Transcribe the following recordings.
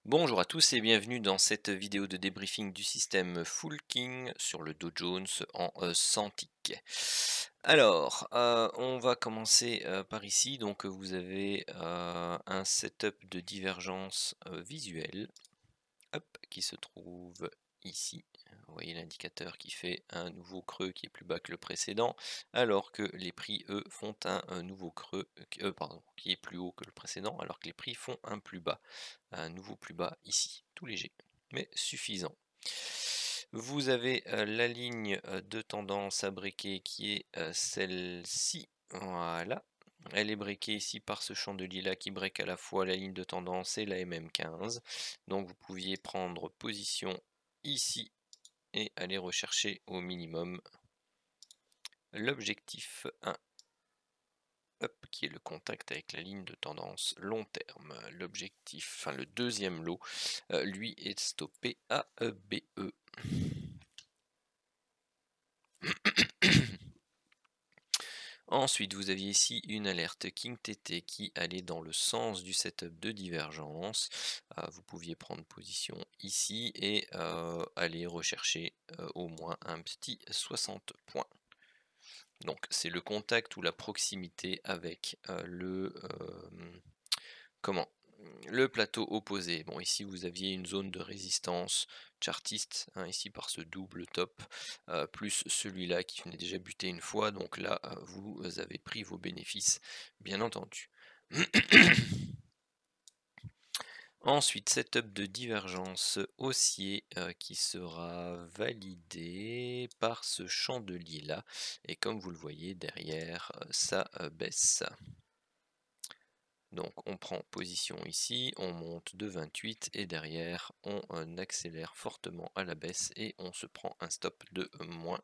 Bonjour à tous et bienvenue dans cette vidéo de débriefing du système Full King sur le Dow Jones en 100 ticks. Alors, on va commencer par ici. Donc, vous avez un setup de divergence visuelle qui se trouve ici. Vous voyez l'indicateur qui fait un nouveau creux qui est plus bas que le précédent, alors que les prix, eux, font un nouveau creux, pardon, qui est plus haut que le précédent, alors que les prix font un plus bas, un nouveau plus bas ici, tout léger, mais suffisant. Vous avez la ligne de tendance à breaker qui est celle-ci, voilà. Elle est breakée ici par ce chandelier là qui break à la fois la ligne de tendance et la MM15. Donc vous pouviez prendre position ici et aller rechercher au minimum l'objectif 1, qui est le contact avec la ligne de tendance long terme. L'objectif, enfin le deuxième lot, lui est stoppé à BE. Ensuite, vous aviez ici une alerte King TT qui allait dans le sens du setup de divergence. Vous pouviez prendre position ici et aller rechercher au moins un petit 60 points. Donc c'est le contact ou la proximité avec le plateau opposé. Bon, ici vous aviez une zone de résistance chartiste, hein, ici par ce double top, plus celui-là qui venait déjà buter une fois, donc là vous avez pris vos bénéfices, bien entendu. Ensuite, setup de divergence haussier qui sera validé par ce chandelier là, et comme vous le voyez derrière, ça baisse. Donc on prend position ici, on monte de 28 et derrière on accélère fortement à la baisse et on se prend un stop de moins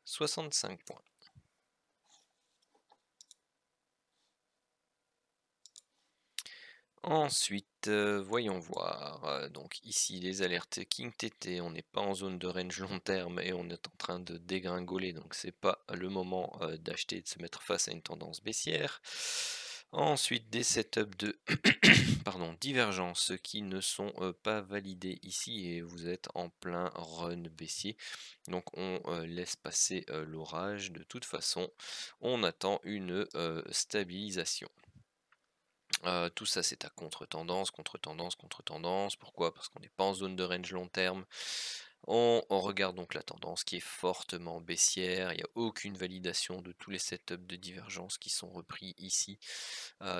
65 points. Ensuite, voyons voir. Donc ici les alertes King TT, on n'est pas en zone de range long terme et on est en train de dégringoler, donc c'est pas le moment d'acheter et de se mettre face à une tendance baissière. Ensuite, des setups de pardon, divergence qui ne sont pas validés ici et vous êtes en plein run baissier. Donc on laisse passer l'orage. De toute façon, on attend une stabilisation. Tout ça c'est à contre-tendance, contre-tendance, contre-tendance. Pourquoi? Parce qu'on n'est pas en zone de range long terme. On regarde donc la tendance qui est fortement baissière. Il n'y a aucune validation de tous les setups de divergence qui sont repris ici.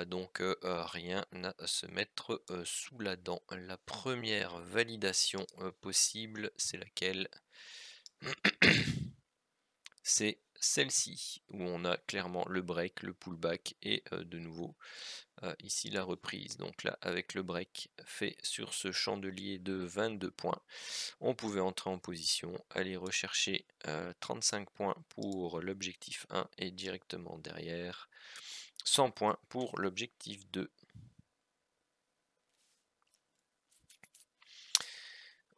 Donc rien à se mettre sous la dent. La première validation possible, c'est laquelle? C'est celle-ci, où on a clairement le break, le pullback et de nouveau ici la reprise. Donc là, avec le break fait sur ce chandelier de 22 points, on pouvait entrer en position, aller rechercher 35 points pour l'objectif 1 et directement derrière 100 points pour l'objectif 2.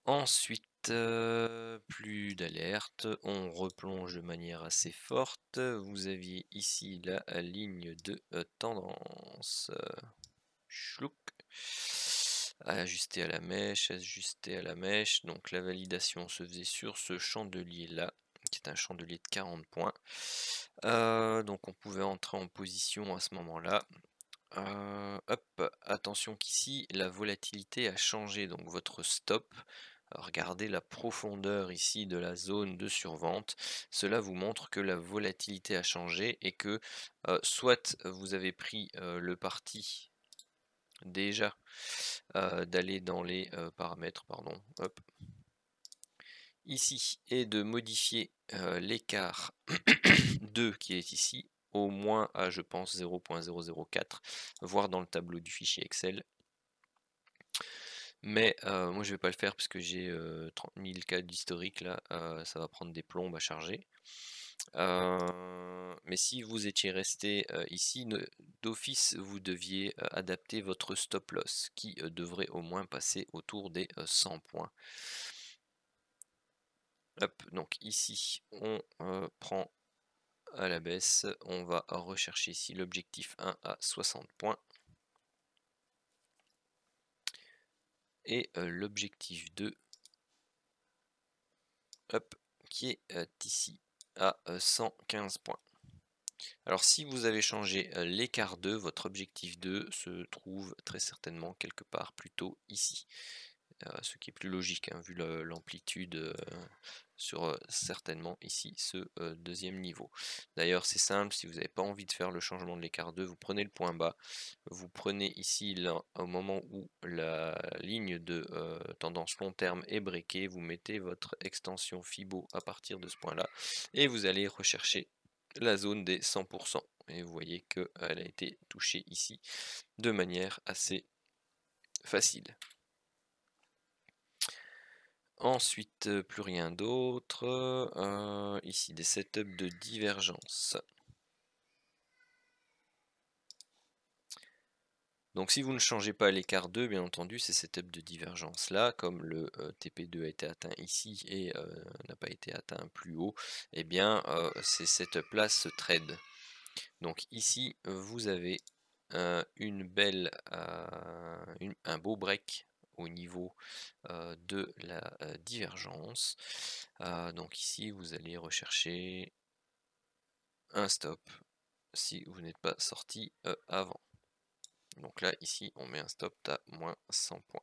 Ensuite, plus d'alerte, on replonge de manière assez forte. Vous aviez ici la ligne de tendance. Chlouc. Ajuster à la mèche, ajuster à la mèche. Donc la validation se faisait sur ce chandelier là, qui est un chandelier de 40 points. Donc on pouvait entrer en position à ce moment-là. Hop, attention qu'ici la volatilité a changé, donc votre stop. Regardez la profondeur ici de la zone de survente. Cela vous montre que la volatilité a changé et que soit vous avez pris le parti déjà d'aller dans les paramètres, pardon, hop, ici, et de modifier l'écart 2 qui est ici, au moins à je pense 0.004, voire dans le tableau du fichier Excel. Mais moi je vais pas le faire parce que j'ai 30 000 cas d'historique là, ça va prendre des plombes à charger. Mais si vous étiez resté ici, d'office vous deviez adapter votre stop loss qui devrait au moins passer autour des 100 points. Hop, donc ici on prend à la baisse, on va rechercher ici l'objectif 1 à 60 points. et l'objectif 2 hop, qui est ici à 115 points. Alors si vous avez changé l'écart 2, votre objectif 2 se trouve très certainement quelque part plutôt ici. Ce qui est plus logique hein, vu l'amplitude sur certainement ici ce deuxième niveau. D'ailleurs c'est simple, si vous n'avez pas envie de faire le changement de l'écart 2, vous prenez le point bas, vous prenez ici là, au moment où la ligne de tendance long terme est breakée, vous mettez votre extension Fibo à partir de ce point là et vous allez rechercher la zone des 100%. Et vous voyez qu'elle a été touchée ici de manière assez facile. Ensuite, plus rien d'autre. Ici, des setups de divergence. Donc si vous ne changez pas l'écart 2, bien entendu, ces setups de divergence là, comme le TP2 a été atteint ici et n'a pas été atteint plus haut, eh bien ces setups là se tradent. Donc ici, vous avez un beau break au niveau de la divergence. Donc ici, vous allez rechercher un stop si vous n'êtes pas sorti avant. Donc là, ici, on met un stop à moins 100 points.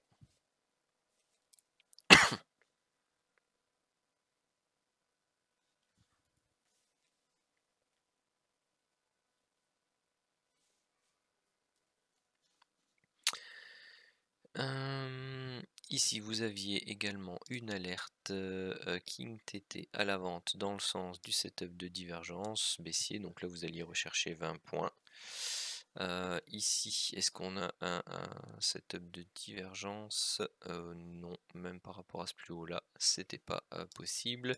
Ici, vous aviez également une alerte King TT à la vente dans le sens du setup de divergence baissier. Donc là, vous alliez rechercher 20 points. Ici, est-ce qu'on a un setup de divergence? Non, même par rapport à ce plus haut là, c'était pas possible.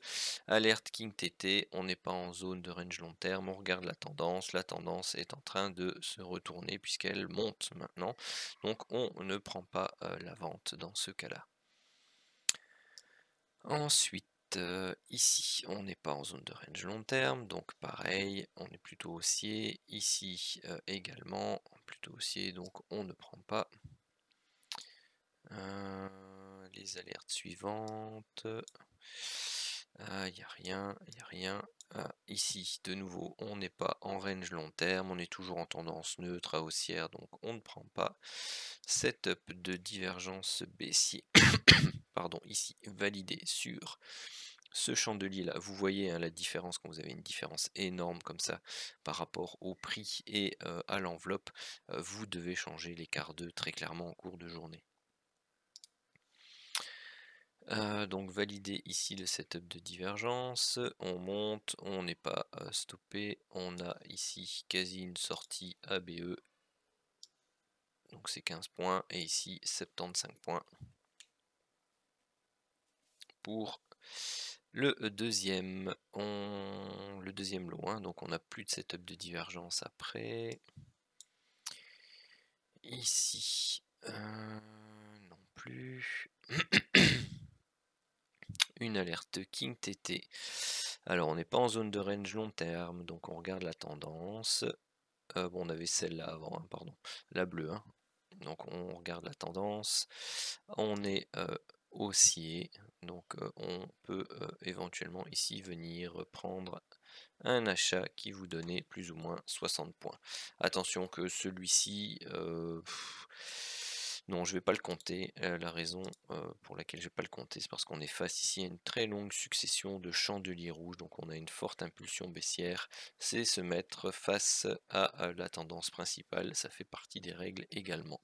Alerte King TT, on n'est pas en zone de range long terme, on regarde la tendance est en train de se retourner puisqu'elle monte maintenant, donc on ne prend pas la vente dans ce cas-là. Ensuite, ici, on n'est pas en zone de range long terme, donc pareil, on est plutôt haussier. Ici également, plutôt haussier, donc on ne prend pas. Les alertes suivantes. Il n'y a rien, il n'y a rien. Ici, de nouveau, on n'est pas en range long terme, on est toujours en tendance neutre à haussière, donc on ne prend pas. Setup de divergence baissier, pardon, ici, validé sur ce chandelier là. Vous voyez hein, la différence quand vous avez une différence énorme comme ça par rapport au prix et à l'enveloppe. Vous devez changer l'écart 2 très clairement en cours de journée. Donc valider ici le setup de divergence, on monte, on n'est pas stoppé, on a ici quasi une sortie ABE, donc c'est 15 points, et ici 75 points pour le deuxième lot, hein, donc on n'a plus de setup de divergence après. Ici, non plus. Une alerte King TT. Alors on n'est pas en zone de range long terme, donc on regarde la tendance. Bon, on avait celle-là avant, hein, pardon, la bleue. Hein. Donc on regarde la tendance. On est haussier, donc on peut éventuellement ici venir prendre un achat qui vous donnait plus ou moins 60 points. Attention que celui-ci, non, je vais pas le compter. La raison pour laquelle je vais pas le compter, c'est parce qu'on est face ici à une très longue succession de chandeliers rouges, donc on a une forte impulsion baissière. C'est se mettre face à la tendance principale, ça fait partie des règles également.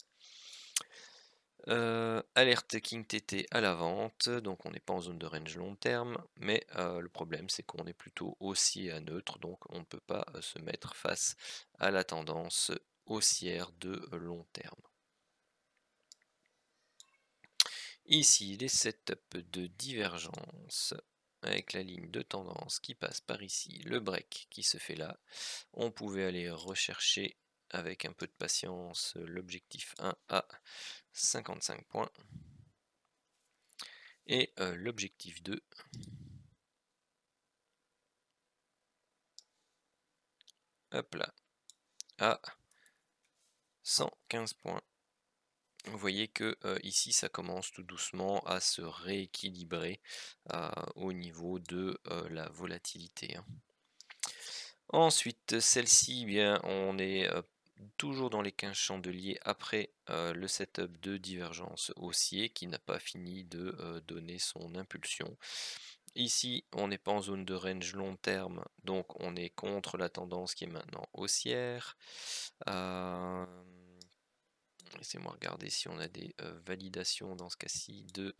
Alerte King TT à la vente, donc on n'est pas en zone de range long terme, mais le problème c'est qu'on est plutôt haussier à neutre, donc on ne peut pas se mettre face à la tendance haussière de long terme. Ici les setups de divergence avec la ligne de tendance qui passe par ici, le break qui se fait là, on pouvait aller rechercher avec un peu de patience l'objectif 1 à 55 points. Et l'objectif 2 hop là, à 115 points. vous voyez que ici ça commence tout doucement à se rééquilibrer au niveau de la volatilité, hein. Ensuite, celle-ci, eh bien, on est toujours dans les 15 chandeliers après le setup de divergence haussier qui n'a pas fini de donner son impulsion. Ici, on n'est pas en zone de range long terme, donc on est contre la tendance qui est maintenant haussière. Laissez-moi regarder si on a des validations dans ce cas-ci de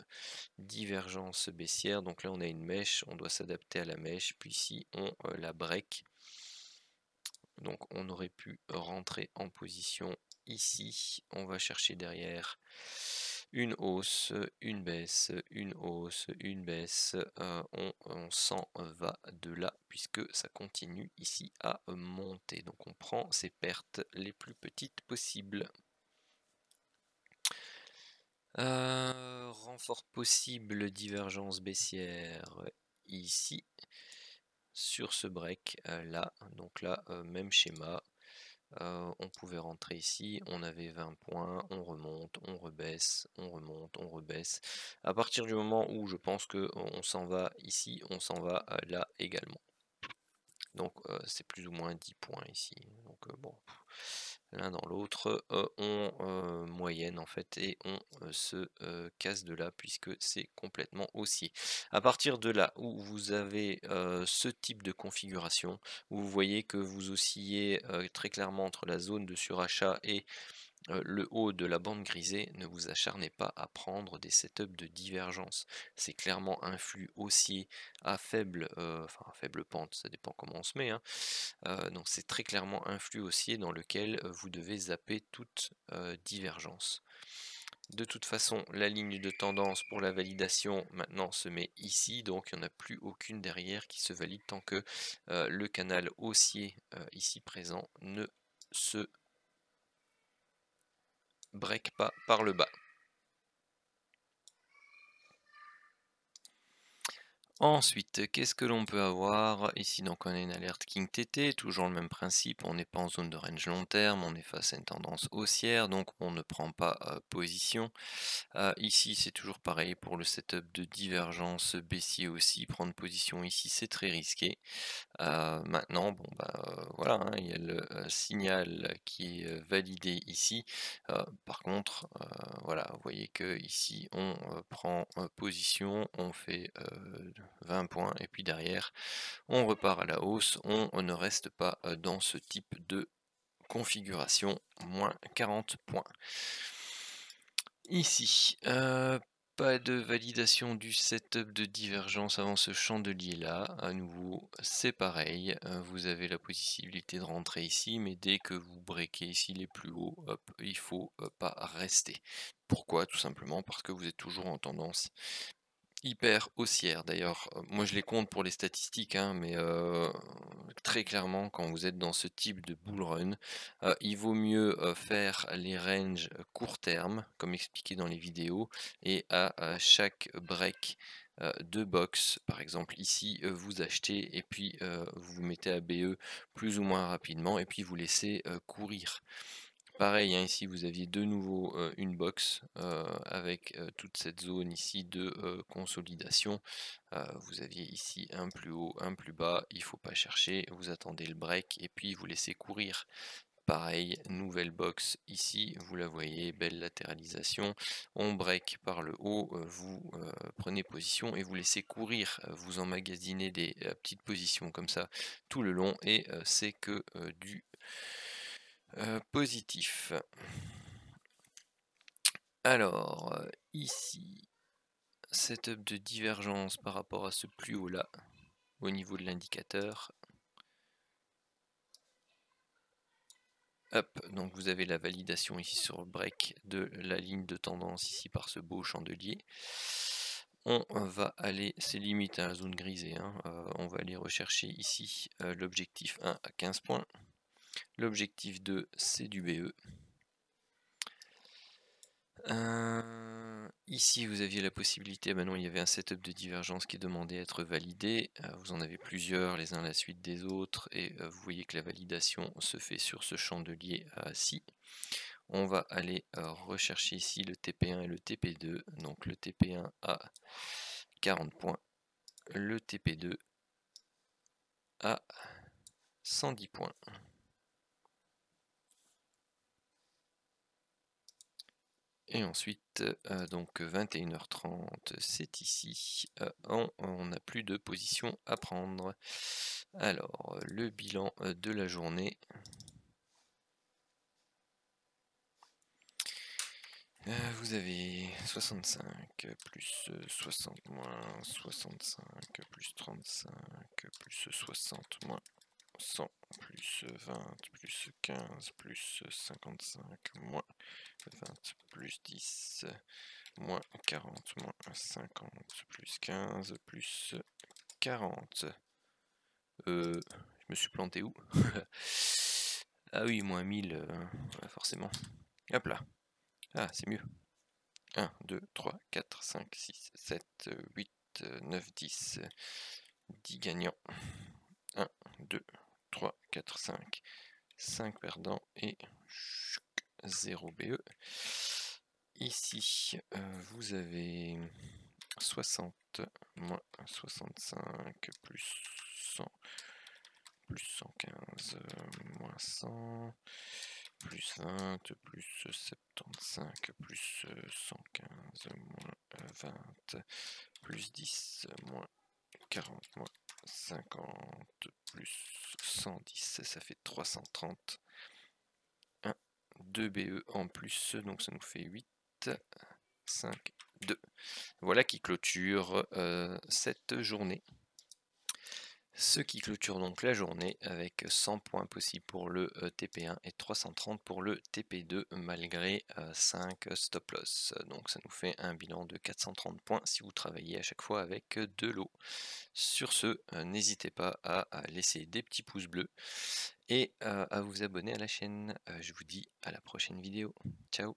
divergence baissière. Donc là, on a une mèche, on doit s'adapter à la mèche, puis ici, on la break. Donc on aurait pu rentrer en position ici. On va chercher derrière une hausse, une baisse, une hausse, une baisse. On s'en va de là puisque ça continue ici à monter. Donc on prend ses pertes les plus petites possibles. Renfort possible, divergence baissière ici sur ce break là. Donc là, même schéma. On pouvait rentrer ici, on avait 20 points, on remonte, on rebaisse, on remonte, on rebaisse. À partir du moment où je pense que on s'en va ici, on s'en va là également. Donc c'est plus ou moins 10 points ici. Donc bon, l'un dans l'autre, on moyenne en fait et on se casse de là puisque c'est complètement haussier. À partir de là où vous avez ce type de configuration, où vous voyez que vous oscillez très clairement entre la zone de surachat et le haut de la bande grisée, ne vous acharnez pas à prendre des setups de divergence. C'est clairement un flux haussier à faible, enfin à faible pente, ça dépend comment on se met, hein. Donc c'est très clairement un flux haussier dans lequel vous devez zapper toute divergence. De toute façon, la ligne de tendance pour la validation maintenant se met ici, donc il n'y en a plus aucune derrière qui se valide tant que le canal haussier ici présent ne se break pas par le bas. Ensuite, qu'est-ce que l'on peut avoir ici? Donc on a une alerte King TT, toujours le même principe, on n'est pas en zone de range long terme, on est face à une tendance haussière, donc on ne prend pas position. Ici c'est toujours pareil pour le setup de divergence baissier aussi, prendre position ici c'est très risqué. Maintenant, bon bah voilà, hein, il y a le signal qui est validé ici. Par contre, voilà, vous voyez que ici on prend position, on fait 20 points et puis derrière on repart à la hausse. On ne reste pas dans ce type de configuration, moins 40 points. Ici, pas de validation du setup de divergence avant ce chandelier là. À nouveau, c'est pareil. Vous avez la possibilité de rentrer ici, mais dès que vous breakez ici les plus hauts, hop, il faut pas rester. Pourquoi? Tout simplement parce que vous êtes toujours en tendance hyper haussière. D'ailleurs, moi je les compte pour les statistiques, hein, mais très clairement quand vous êtes dans ce type de bull run, il vaut mieux faire les ranges court terme, comme expliqué dans les vidéos, et à chaque break de box, par exemple ici, vous achetez et puis vous vous mettez à BE plus ou moins rapidement et puis vous laissez courir. Pareil, hein, ici vous aviez de nouveau une box avec toute cette zone ici de consolidation. Vous aviez ici un plus haut, un plus bas, il ne faut pas chercher, vous attendez le break et puis vous laissez courir. Pareil, nouvelle box ici, vous la voyez, belle latéralisation. On break par le haut, vous prenez position et vous laissez courir. Vous emmagasinez des petites positions comme ça tout le long et c'est que du positif. Alors, ici, setup de divergence par rapport à ce plus haut là, au niveau de l'indicateur. Hop, donc vous avez la validation ici sur le break de la ligne de tendance ici par ce beau chandelier. On va aller, c'est limite à la zone grisée, hein, on va aller rechercher ici l'objectif 1 à 15 points. L'objectif 2 c'est du BE. Ici vous aviez la possibilité, maintenant il y avait un setup de divergence qui demandait à être validé, vous en avez plusieurs les uns à la suite des autres et vous voyez que la validation se fait sur ce chandelier ci. On va aller rechercher ici le TP1 et le TP2. Donc le TP1 à 40 points, le TP2 à 110 points. Et ensuite, donc 21h30, c'est ici. On n'a plus de position à prendre. Alors, le bilan de la journée. Vous avez 65 plus 60 moins 65 plus 35 plus 60 moins 100 plus 20 plus 15 plus 55 moins 20 plus 10 moins 40 moins 50 plus 15 plus 40. Je me suis planté où? Ah oui, moins 1000, forcément. Hop là. Ah, c'est mieux. 1, 2, 3, 4, 5, 6, 7, 8, 9, 10. 10 gagnants. 1, 2, 3, 4, 5. 5 perdants et 0 BE. Ici, vous avez 60 moins 65 plus 100 plus 115 moins 100 plus 20 plus 75 plus 115 moins 20 plus 10 moins 40 moins 50 plus 110, ça fait 330. 1, 2 BE en plus, donc ça nous fait 8, 5, 2. Voilà qui clôture cette journée. Ce qui clôture donc la journée avec 100 points possibles pour le TP1 et 330 pour le TP2 malgré 5 stop loss. Donc ça nous fait un bilan de 430 points si vous travaillez à chaque fois avec de l'eau. Sur ce, n'hésitez pas à laisser des petits pouces bleus et à vous abonner à la chaîne. Je vous dis à la prochaine vidéo. Ciao!